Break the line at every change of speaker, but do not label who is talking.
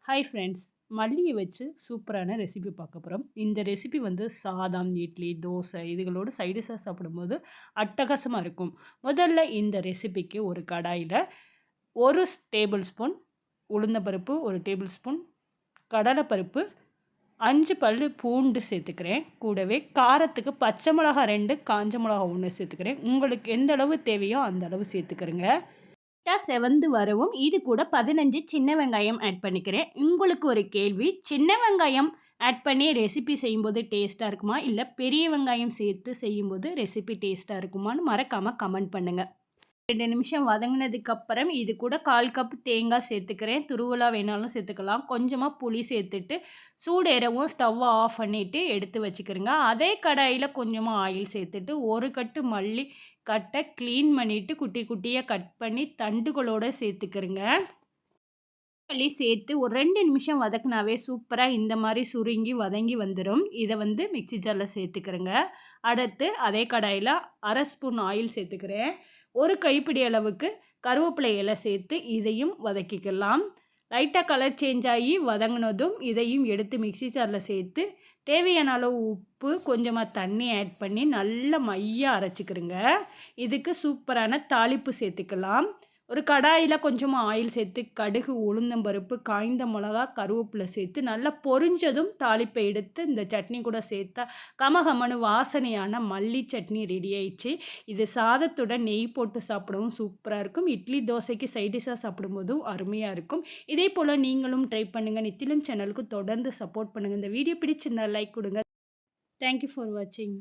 Hi friends! மல்லிய வச்சு சூப்பரான recipe பார்க்க போறோம். இந்த ரெசிபி வந்து சாதம், இட்லி, தோசை இதுகளோட சைட் டிஷ்ஷா சாப்பிடும்போது அட்டகாசமா இருக்கும். முதல்ல இந்த ரெசிபிக்கு ஒரு கடாயில 1 டேபிள் ஸ்பூன் உளுந்தம்பருப்பு, 1 டேபிள் ஸ்பூன் கடலைப்பருப்பு, 5 பல்லு பூண்டு சேர்த்துக்கிறேன். கூடவே காரத்துக்கு பச்சை மிளகாய் 2, காஞ்ச மிளகாய் 1 சேர்த்துக்கிறேன். உங்களுக்கு எந்த அளவு தேவையோ அந்த அளவு சேர்த்துக்கிறங்க. செவந்து வரவும் இது கூட 15 சின்ன வெங்காயம் ஆட் பண்ணிக்கிறேன். உங்களுக்கு ஒரு கேள்வி, சின்ன வெங்காயம் ஆட் பண்ணி ரெசிபி செய்யும்போது டேஸ்ட்டா இருக்குமா? இல்ல பெரிய வெங்காயம் சேர்த்து செய்யும்போது ரெசிபி டேஸ்ட்டா இருக்குமான்னு மறக்காம கமெண்ட் பண்ணுங்க. 2 நிமிஷம் வதங்கினதுக்கப்புறம் இது கூட 1/4 கப் தேங்காய் சேர்த்துக்கிறேன். துருவலா வேணாலும் சேர்த்துக்கலாம். கொஞ்சமா புளி சேர்த்துட்டு சூடேறவும் ஸ்டவ்வ ஆஃப் பண்ணிட்டு எடுத்து வச்சுக்கிறங்க. அதே கடாயில கொஞ்சமா ஆயில் சேர்த்துட்டு 1 கட்டு மல்லி கட்டை க்ளீன் பண்ணிட்டு குட்டி குட்டியா கட் பண்ணி தண்டுகளோட சேர்த்துக்கிறங்க. மல்லி சேர்த்து ஒரு 2 நிமிஷம் வதக்குனாவே சூப்பரா இந்த மாரி சுருங்கி வதங்கி வந்துரும். இத வந்து மிக்ஸி ஜார்ல சேர்த்துக்கிறங்க. அடுத்து அதே கடாயில 1/2 ஸ்பூன் ஆயில் சேர்த்துக்கிறேன். ஒரு கைப்பிடி அளவுக்கு கருவேப்பிலை இலை சேர்த்து இதையும் வதக்கிக்கலாம். லைட்டா கலர் சேஞ்ச் ஆகி வதங்கினதும் இதையும் எடுத்து மிக்ஸி ஜாரில் சேர்த்து தேவையான அளவு உப்பு, கொஞ்சமாக தண்ணி ஆட் பண்ணி நல்லா மையா அரைச்சிக்கிறங்க. இதுக்கு சூப்பரான தாளிப்பு சேர்த்துக்கலாம். ஒரு கடாயில கொஞ்சமா ஆயில் சேர்த்து கடுகு, உளுந்தம்பருப்பு, காய்ந்த மிளகா, கருவேப்பிலை சேர்த்து நல்லா பொரிஞ்சதும் தாளிப்பை எடுத்து இந்த சட்னி கூட சேர்த்தா கமகமன்னு வாசனையான மல்லி சட்னி ரெடி ஆயிடுச்சு. இது சாதத்துடன் நெய் போட்டு சாப்பிடவும் சூப்பரா இருக்கும். இட்லி, தோசைக்கு சைட் டிஷ்ஷா சாப்பிடும்போதும் அருமையா இருக்கும். இதே போல நீங்களும் ட்ரை பண்ணுங்க. நித்திலம் சேனலுக்கு தொடர்ந்து சப்போர்ட் பண்ணுங்க. இந்த வீடியோ பிடிச்சிருந்தா லைக் கொடுங்க. தேங்க் யூ ஃபார் வாட்சிங்.